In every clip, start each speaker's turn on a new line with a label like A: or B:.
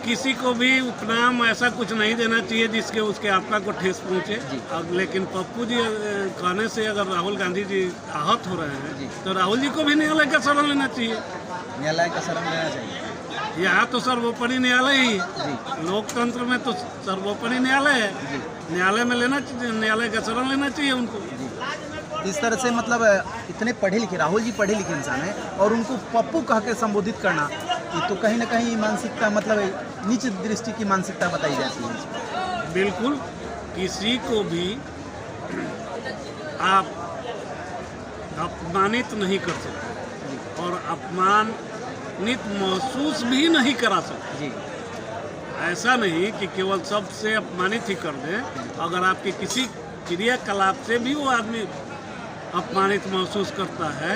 A: किसी को भी उपनाम ऐसा कुछ नहीं देना चाहिए जिसके उसके आत्मा को ठेस पहुँचे। अब लेकिन पप्पू जी कहने से अगर राहुल गांधी जी आहत हो रहे हैं तो राहुल जी को भी न्यायालय का शरण लेना चाहिए।
B: न्यायालय का शरण लेना चाहिए।
A: यहाँ तो सर्वोपरि न्यायालय ही है। लोकतंत्र में तो सर्वोपरि न्यायालय है। न्यायालय में लेना चाहिए, न्यायालय का शरण लेना चाहिए उनको।
B: इस तरह से मतलब इतने पढ़े लिखे, राहुल जी पढ़े लिखे इंसान हैं और उनको पप्पू कह के संबोधित करना, ये तो कहीं ना कहीं मानसिकता मतलब नीच दृष्टि की मानसिकता बताई जाती है।
A: बिल्कुल, किसी को भी आप अपमानित नहीं कर सकते और अपमानित महसूस भी नहीं करा सकते।
B: जी।
A: ऐसा नहीं कि केवल सबसे अपमानित ही कर दें। अगर आपके किसी क्रियाकलाप से भी वो आदमी अपमानित महसूस करता है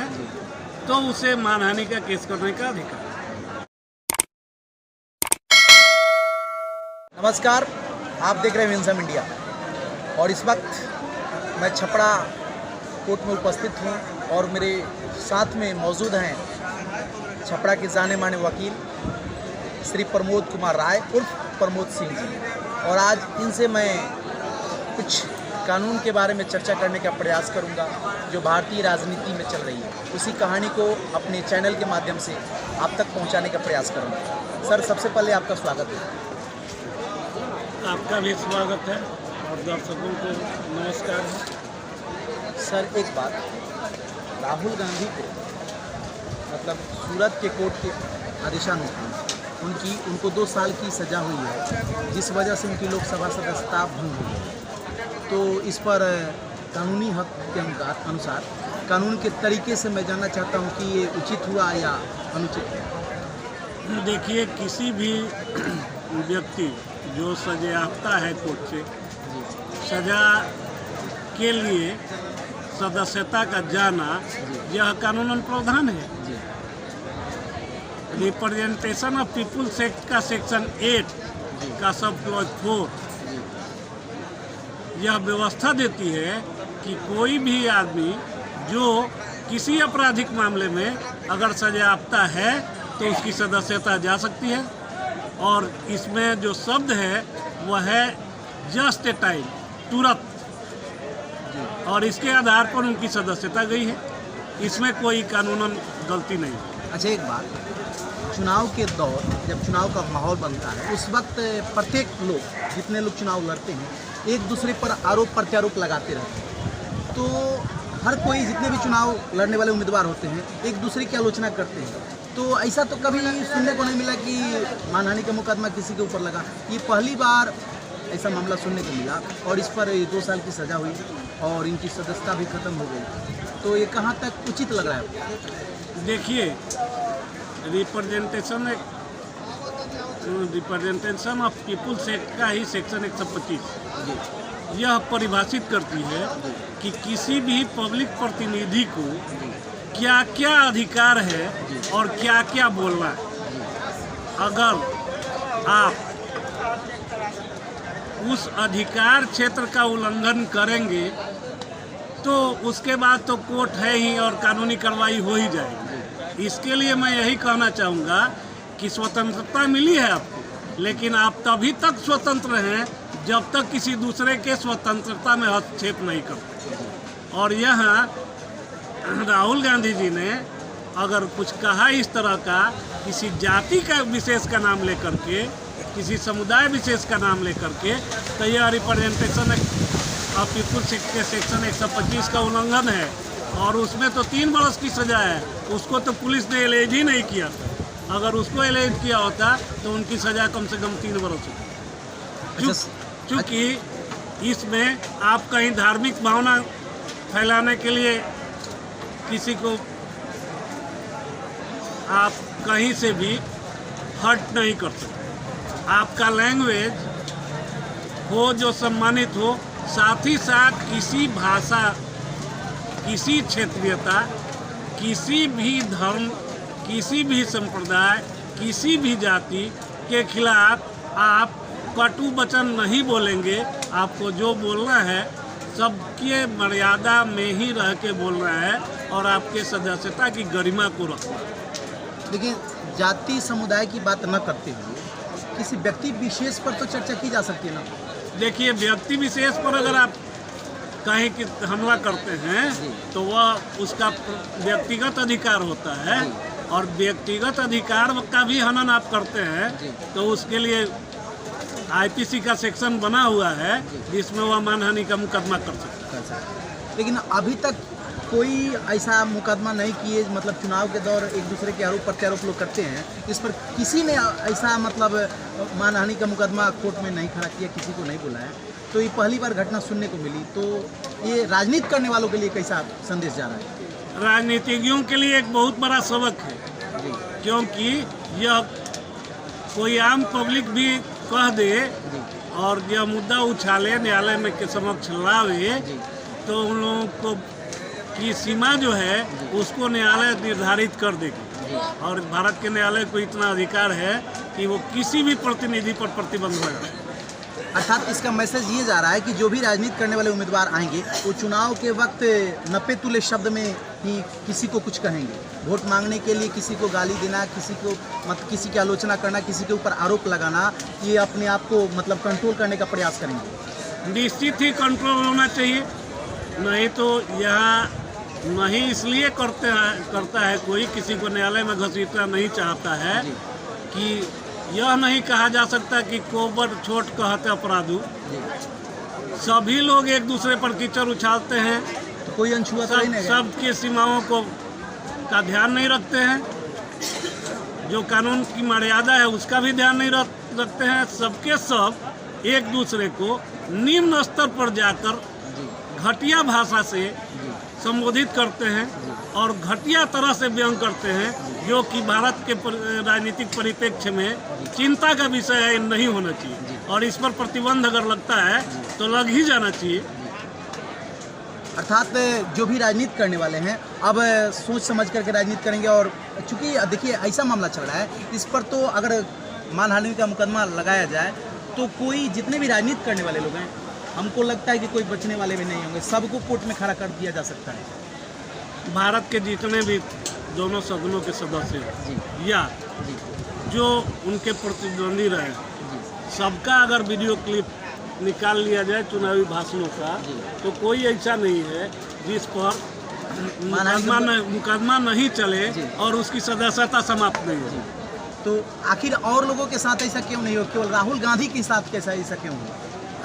A: तो उसे मानहानि का केस करने का अधिकार है।
B: नमस्कार, आप देख रहे हैं विंसम इंडिया और इस वक्त मैं छपरा कोर्ट में उपस्थित हूँ और मेरे साथ में मौजूद हैं छपरा के जाने माने वकील श्री प्रमोद कुमार राय उर्फ प्रमोद सिंह जी। और आज इनसे मैं कुछ कानून के बारे में चर्चा करने का प्रयास करूंगा जो भारतीय राजनीति में चल रही है। उसी कहानी को अपने चैनल के माध्यम से आप तक पहुंचाने का प्रयास करूंगा। सर, सबसे पहले आपका स्वागत है।
A: आपका भी स्वागत है और दर्शकों को नमस्कार है।
B: सर, एक बात, राहुल गांधी को मतलब सूरत के कोर्ट के आदेशानुसार उनको 2 साल की सज़ा हुई है, जिस वजह से उनकी लोकसभा सदस्यता भंग हुई है। तो इस पर कानूनी हक के अनुसार कानून के तरीके से मैं जानना चाहता हूं कि ये उचित हुआ या अनुचित हुआ।
A: देखिए, किसी भी व्यक्ति जो सजायाफ्ता है कोर्ट से, सजा के लिए सदस्यता का जाना यह कानूनन प्रावधान है। रिप्रेजेंटेशन ऑफ पीपुल्स एक्ट का सेक्शन 8 का सब क्लॉज 4 यह व्यवस्था देती है कि कोई भी आदमी जो किसी आपराधिक मामले में अगर सजायाफ्ता है तो उसकी सदस्यता जा सकती है। और इसमें जो शब्द है वह है जस्ट ए टाइम, तुरंत, और इसके आधार पर उनकी सदस्यता गई है। इसमें कोई कानूनन गलती नहीं।
B: अच्छा, एक बात, चुनाव के दौर जब चुनाव का माहौल बनता है उस वक्त प्रत्येक लोग, जितने लोग चुनाव लड़ते हैं, एक दूसरे पर आरोप प्रत्यारोप लगाते रहते हैं। तो हर कोई, जितने भी चुनाव लड़ने वाले उम्मीदवार होते हैं, एक दूसरे की आलोचना करते हैं। तो ऐसा तो कभी सुनने को नहीं मिला कि मानहानि का मुकदमा किसी के ऊपर लगा। ये पहली बार ऐसा मामला सुनने को मिला और इस पर 2 साल की सज़ा हुई और इनकी सदस्यता भी खत्म हो गई। तो ये कहाँ तक उचित लग रहा है?
A: देखिए, रिप्रेजेंटेशन ऑफ पीपुल्स एक्ट का ही सेक्शन 125 यह परिभाषित करती है कि किसी भी पब्लिक प्रतिनिधि को क्या क्या अधिकार है और क्या क्या बोलना है। अगर आप उस अधिकार क्षेत्र का उल्लंघन करेंगे तो उसके बाद तो कोर्ट है ही और कानूनी कार्रवाई हो ही जाएगी। इसके लिए मैं यही कहना चाहूँगा कि स्वतंत्रता मिली है आपको, लेकिन आप तभी तक स्वतंत्र हैं जब तक किसी दूसरे के स्वतंत्रता में हस्तक्षेप नहीं करते। और यहाँ राहुल गांधी जी ने अगर कुछ कहा इस तरह का, किसी जाति का विशेष का नाम लेकर के, किसी समुदाय विशेष का नाम लेकर के, तो यह रिप्रेजेंटेशन ऑफ पीपुल्स एक्ट के सेक्शन 125 का उल्लंघन है और उसमें तो 3 वर्ष की सज़ा है। उसको तो पुलिस ने एलेज ही नहीं किया था। अगर उसको एलेज किया होता तो उनकी सज़ा कम से कम 3 वर्ष होती। चूँकि इसमें आप कहीं धार्मिक भावना फैलाने के लिए किसी को आप कहीं से भी हर्ट नहीं कर सकते। आपका लैंग्वेज हो जो सम्मानित हो, साथ ही साथ किसी भाषा, किसी क्षेत्रीयता, किसी भी धर्म, किसी भी संप्रदाय, किसी भी जाति के खिलाफ आप कटु वचन नहीं बोलेंगे। आपको जो बोलना है सबके मर्यादा में ही रह के बोलना है और आपके सदस्यता की गरिमा को रखना है।
B: देखिए, जाति समुदाय की बात न करते हुए किसी व्यक्ति विशेष पर तो चर्चा की जा सकती है ना।
A: देखिए, व्यक्ति विशेष पर अगर आप कहीं कि हमला करते हैं तो वह उसका व्यक्तिगत अधिकार होता है, और व्यक्तिगत अधिकार का भी हनन आप करते हैं तो उसके लिए आईपीसी का सेक्शन बना हुआ है जिसमें वह मानहानि का मुकदमा कर सकता है।
B: लेकिन अभी तक कोई ऐसा मुकदमा नहीं किए, मतलब चुनाव के दौर एक दूसरे के आरोप प्रत्यारोप लोग करते हैं, इस पर किसी ने ऐसा मतलब मानहानि का मुकदमा कोर्ट में नहीं खड़ा किया, किसी को नहीं बुलाया, तो ये पहली बार घटना सुनने को मिली। तो ये राजनीति करने वालों के लिए कैसा संदेश जा रहा है?
A: राजनीतिज्ञों के लिए एक बहुत बड़ा सबक है, क्योंकि यह कोई आम पब्लिक भी कह दे और यह मुद्दा उछाले, न्यायालय में के समक्ष लावे, तो उन लोगों को की सीमा जो है उसको न्यायालय निर्धारित कर देगी। और भारत के न्यायालय को इतना अधिकार है कि वो किसी भी प्रतिनिधि पर प्रतिबंध लगा।
B: अर्थात इसका मैसेज ये जा रहा है कि जो भी राजनीति करने वाले उम्मीदवार आएंगे वो चुनाव के वक्त नपे तुले शब्द में ही किसी को कुछ कहेंगे। वोट मांगने के लिए किसी को गाली देना, किसी को मतलब किसी की आलोचना करना, किसी के ऊपर आरोप लगाना, ये अपने आप को मतलब कंट्रोल करने का प्रयास करेंगे।
A: निश्चित ही कंट्रोल होना चाहिए, नहीं तो यहाँ नहीं इसलिए करता है कोई, किसी को न्यायालय में घसीटना नहीं चाहता है कि यह नहीं कहा जा सकता कि कोबर छोट कहते अपराधु। सभी लोग एक दूसरे पर कीचड़ उछालते हैं,
B: तो कोई अनछुआ
A: सबकी सीमाओं को का ध्यान नहीं रखते हैं, जो कानून की मर्यादा है उसका भी ध्यान नहीं रखते हैं। सबके सब एक दूसरे को निम्न स्तर पर जाकर घटिया भाषा से संबोधित करते हैं और घटिया तरह से व्यंग करते हैं, जो कि भारत के राजनीतिक परिप्रेक्ष्य में चिंता का विषय है, नहीं होना चाहिए। और इस पर प्रतिबंध अगर लगता है तो लग ही जाना चाहिए।
B: अर्थात जो भी राजनीति करने वाले हैं अब सोच समझ करके राजनीति करेंगे। और चूंकि देखिए ऐसा मामला चल रहा है, इस पर तो अगर मानहानि का मुकदमा लगाया जाए तो कोई जितने भी राजनीति करने वाले लोग हैं, हमको लगता है कि कोई बचने वाले भी नहीं होंगे, सबको कोर्ट में खड़ा कर दिया जा सकता है।
A: भारत के जितने भी दोनों सदनों के सदस्य हैं या जो उनके प्रतिद्वंदी रहे, सबका अगर वीडियो क्लिप निकाल लिया जाए चुनावी भाषणों का, तो कोई ऐसा नहीं है जिस पर मुकदमा नहीं चले और उसकी सदस्यता समाप्त नहीं हो।
B: तो आखिर और लोगों के साथ ऐसा क्यों नहीं हो? केवल राहुल गांधी के साथ कैसा ऐसा क्यों हो?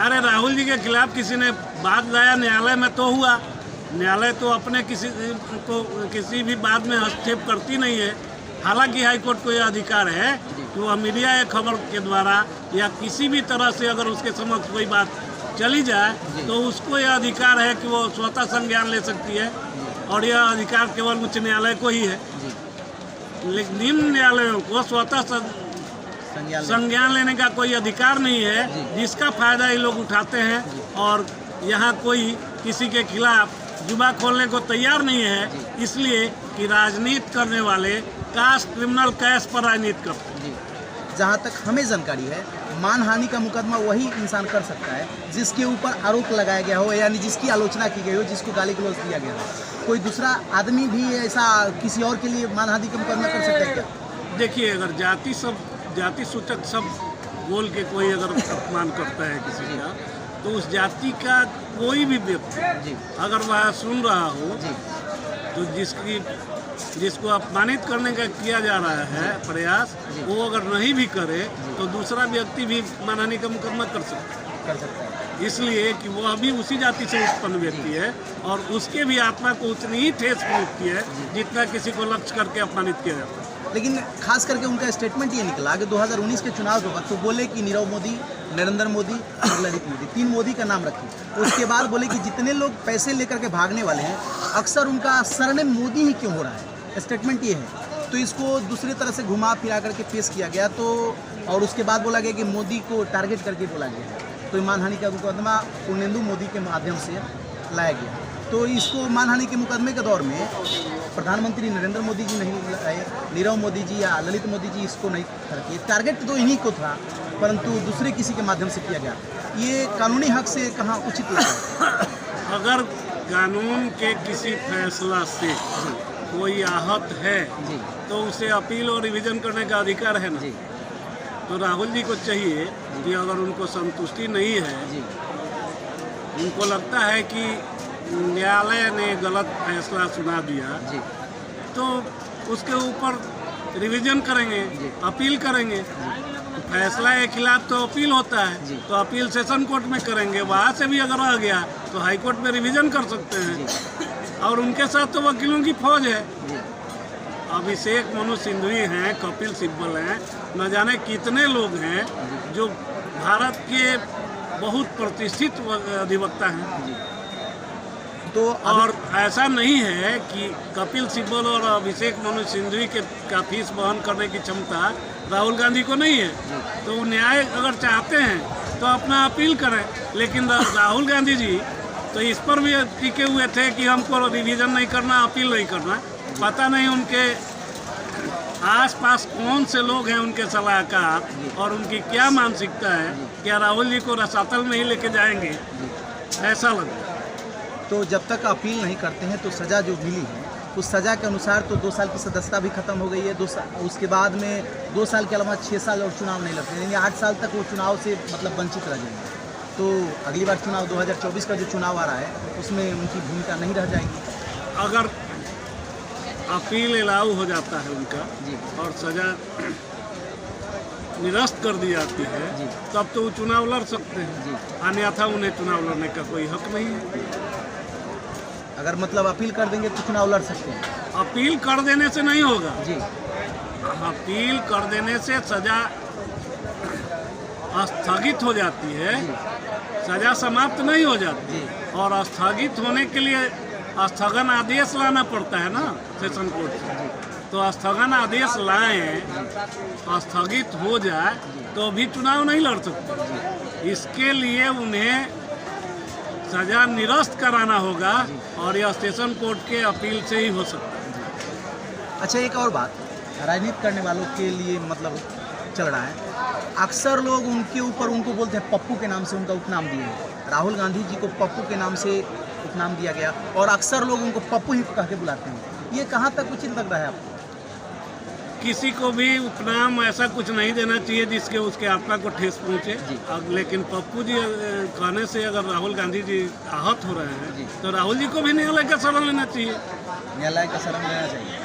A: अरे राहुल जी के खिलाफ किसी ने बात लाया, न्यायालय में तो हुआ। न्यायालय तो अपने किसी भी बात में हस्तक्षेप करती नहीं है। हालांकि हाईकोर्ट को यह अधिकार है कि वह मीडिया या खबर के द्वारा या किसी भी तरह से अगर उसके समक्ष कोई बात चली जाए तो उसको यह अधिकार है कि वो स्वतः संज्ञान ले सकती है, और यह अधिकार केवल उच्च न्यायालय को ही है। लेकिन निम्न न्यायालयों को स्वतः संज्ञान लेने का कोई अधिकार नहीं है, जिसका फायदा ये लोग उठाते हैं। और यहाँ कोई किसी के खिलाफ जुबा खोलने को तैयार नहीं है, इसलिए कि राजनीति करने वाले कास्ट क्रिमिनल केस पर राजनीति करते हैं।
B: जहाँ तक हमें जानकारी है, मानहानि का मुकदमा वही इंसान कर सकता है जिसके ऊपर आरोप लगाया गया हो, यानी जिसकी आलोचना की गई हो, जिसको गाली गलौज दिया गया हो। कोई दूसरा आदमी भी ऐसा किसी और के लिए मानहानि का मुकदमा कर सकता है क्या?
A: देखिए, अगर जाति सूचक शब्द बोल के कोई अगर अपमान करता है किसी का, तो उस जाति का कोई भी व्यक्ति अगर वह सुन रहा हो, तो जिसको अपमानित करने का किया जा रहा है प्रयास, वो अगर नहीं भी करे तो दूसरा व्यक्ति भी मानहानि का मुकदमा कर सकता है। इसलिए कि वह भी उसी जाति से उत्पन्न व्यक्ति है और उसके भी आत्मा को उतनी ही ठेस पहुंचती है जितना किसी को लक्ष्य करके अपमानित किया जाता है।
B: लेकिन खास करके उनका स्टेटमेंट ये निकला कि 2019 के चुनाव के वक्त तो बोले कि नीरव मोदी, नरेंद्र मोदी और ललित मोदी, 3 मोदी का नाम रखे। उसके बाद बोले कि जितने लोग पैसे लेकर के भागने वाले हैं, अक्सर उनका सरनेम मोदी ही क्यों हो रहा है। स्टेटमेंट ये है, तो इसको दूसरी तरह से घुमा फिरा करके पेश किया गया। तो और उसके बाद बोला गया कि मोदी को टारगेट करके बोला गया, तो मानहानि का मुकदमा पूर्णेंदु मोदी के माध्यम से लाया गया। तो इसको मानहानि के मुकदमे के दौर में प्रधानमंत्री नरेंद्र मोदी जी नहीं लाए, नीरव मोदी जी या ललित मोदी जी इसको नहीं करके, टारगेट तो इन्हीं को था, परंतु दूसरे किसी के माध्यम से किया गया। ये कानूनी हक से कहाँ उचित लगा?
A: अगर कानून के किसी फैसला से कोई आहत है तो उसे अपील और रिवीजन करने का अधिकार है ना। तो राहुल जी को चाहिए कि अगर उनको संतुष्टि नहीं है,
B: जी
A: उनको लगता है कि न्यायालय ने गलत फैसला सुना दिया,
B: जी
A: तो उसके ऊपर रिवीजन करेंगे,
B: जी।
A: अपील करेंगे। फैसला के खिलाफ तो अपील होता
B: जी।
A: है, तो अपील सेशन कोर्ट में करेंगे, वहाँ से भी अगर आ गया तो हाई कोर्ट में रिवीजन कर सकते हैं। और उनके साथ तो वकीलों की फौज है।
B: जी
A: अभिषेक मनु सिंघवी हैं, कपिल सिब्बल हैं, न जाने कितने लोग हैं जो भारत के बहुत प्रतिष्ठित अधिवक्ता हैं।
B: जी तो
A: और ऐसा नहीं है कि कपिल सिब्बल और अभिषेक मनु सिंघवी के का फीस वहन करने की क्षमता राहुल गांधी को नहीं है। तो वो न्याय अगर चाहते हैं तो अपना अपील करें, लेकिन राहुल गांधी जी तो इस पर भी टिके हुए थे कि हमको रिवीजन नहीं करना, अपील नहीं करना। पता नहीं उनके आसपास कौन से लोग हैं उनके सलाहकार और उनकी क्या मानसिकता है। क्या राहुल जी को रसातल में ही लेके जाएंगे, ऐसा लगता है।
B: तो जब तक अपील नहीं करते हैं तो सज़ा जो मिली है उस सज़ा के अनुसार तो 2 साल की सदस्यता भी खत्म हो गई है। उसके बाद में 2 साल के अलावा 6 साल और चुनाव नहीं लड़ते, यानी 8 साल तक वो चुनाव से मतलब वंचित रह जाएंगे। तो अगली बार चुनाव 2024 का जो चुनाव आ रहा है उसमें उनकी भूमिका नहीं रह जाएगी।
A: अगर अपील अलाउ हो जाता है उनका
B: जी
A: और सज़ा निरस्त कर दी जाती है,
B: जी।
A: तब तो वो चुनाव लड़ सकते हैं।
B: जी
A: अन्यथा उन्हें चुनाव लड़ने का कोई हक नहीं है।
B: अगर मतलब अपील कर देंगे तो चुनाव लड़ सकते हैं।
A: अपील कर देने से नहीं होगा।
B: जी
A: अपील कर देने से सज़ा स्थगित हो जाती है, सज़ा समाप्त नहीं हो जाती।
B: जी
A: और स्थगित होने के लिए स्थगन आदेश लाना पड़ता है ना सेशन कोर्ट से। तो स्थगन आदेश लाएं, स्थगित हो जाए तो भी चुनाव नहीं लड़ सकते। इसके लिए उन्हें सज़ा निरस्त कराना होगा और यह सेशन कोर्ट के अपील से ही हो सकता है।
B: अच्छा, एक और बात, राजनीति करने वालों के लिए मतलब चल रहा है, अक्सर लोग उनके ऊपर उनको बोलते हैं पप्पू के नाम से उनका उपनाम दिए हैं। राहुल गांधी जी को पप्पू के नाम से उपनाम दिया गया और अक्सर लोग उनको पप्पू ही कह के बुलाते हैं। ये कहाँ तक उचित लग रहा है आपको?
A: किसी को भी उपनाम ऐसा कुछ नहीं देना चाहिए जिसके उसके आत्मा को ठेस पहुँचे। लेकिन पप्पू जी कहने से अगर राहुल गांधी जी आहत हो रहे हैं तो राहुल जी को भी न्यायालय का शरण लेना चाहिए।
B: न्यायालय का शरण लेना चाहिए।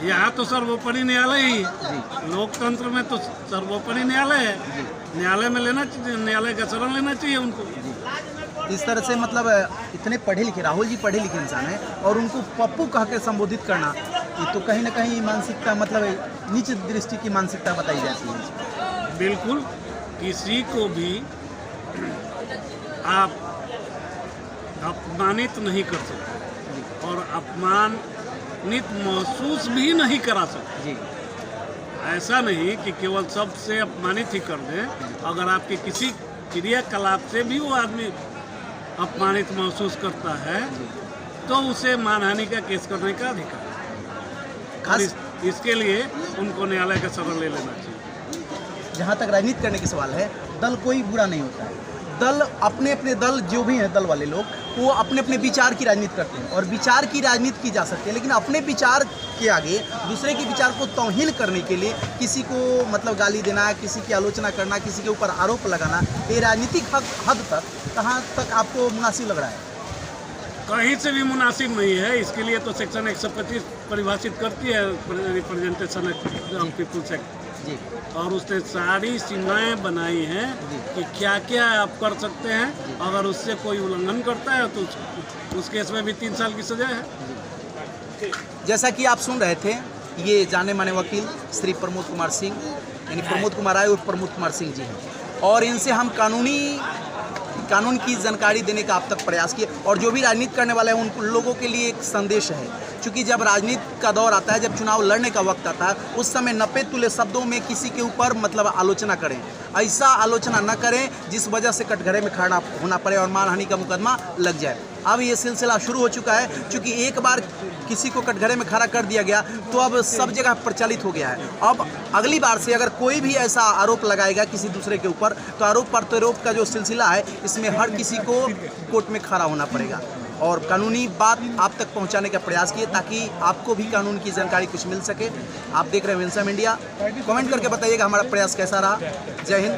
A: यहाँ तो सर्वोपरि न्यायालय ही है। लोकतंत्र में तो सर्वोपरि न्यायालय है। न्यायालय में लेना चाहिए, न्यायालय का शरण लेना चाहिए उनको।
B: इस तरह से मतलब इतने पढ़े लिखे, राहुल जी पढ़े लिखे इंसान हैं और उनको पप्पू कह के संबोधित करना, ये तो कहीं ना कहीं मानसिकता मतलब नीच दृष्टि की मानसिकता बताई जाती है।
A: बिल्कुल, किसी को भी आप अपमानित नहीं कर सकते और अपमानित महसूस भी नहीं करा सकते।
B: जी
A: ऐसा नहीं कि केवल सबसे अपमानित ही कर दें। अगर आपके किसी क्रियाकलाप से भी वो आदमी अपमानित महसूस करता है तो उसे मानहानि का केस करने का अधिकार है।
B: खास
A: इसके लिए उनको न्यायालय का शरण ले लेना चाहिए।
B: जहाँ तक राजनीति करने के सवाल है, दल कोई बुरा नहीं होता है। दल अपने अपने दल जो भी हैं, दल वाले लोग वो अपने अपने विचार की राजनीति करते हैं और विचार की राजनीति की जा सकती है, लेकिन अपने विचार के आगे दूसरे के विचार को तौहीन करने के लिए किसी को मतलब गाली देना, किसी की आलोचना करना, किसी के ऊपर आरोप लगाना, ये राजनीतिक हद तक कहाँ तक आपको मुनासिब लग रहा है?
A: कहीं से भी मुनासिब नहीं है। इसके लिए तो सेक्शन 125 परिभाषित करती है रिप्रेजेंटेशन ऑफ पीपुल्स एक्ट
B: जी
A: और उसने सारी सीमाएं बनाई हैं कि क्या क्या आप कर सकते हैं। अगर उससे कोई उल्लंघन करता है तो उस केस में भी 3 साल की सजा है।
B: जैसा कि आप सुन रहे थे, ये जाने माने वकील श्री प्रमोद कुमार सिंह, यानी प्रमोद कुमार राय और प्रमोद कुमार सिंह जी हैं और इनसे हम कानून की जानकारी देने का अब तक प्रयास किए और जो भी राजनीति करने वाले हैं उन लोगों के लिए एक संदेश है। क्योंकि जब राजनीति का दौर आता है, जब चुनाव लड़ने का वक्त आता है, उस समय नपे तुले शब्दों में किसी के ऊपर मतलब आलोचना करें, ऐसा आलोचना न करें जिस वजह से कटघरे में खड़ा होना पड़े और मानहानि का मुकदमा लग जाए। अब ये सिलसिला शुरू हो चुका है, क्योंकि एक बार किसी को कटघरे में खड़ा कर दिया गया तो अब सब जगह प्रचलित हो गया है। अब अगली बार से अगर कोई भी ऐसा आरोप लगाएगा किसी दूसरे के ऊपर तो आरोप प्रत्यारोप का जो सिलसिला है, इसमें हर किसी को कोर्ट में खड़ा होना पड़ेगा और कानूनी बात आप तक पहुंचाने का प्रयास किए ताकि आपको भी कानून की जानकारी कुछ मिल सके। आप देख रहे हैं विंसम इंडिया। कमेंट करके बताइएगा हमारा प्रयास कैसा रहा। जय हिंद।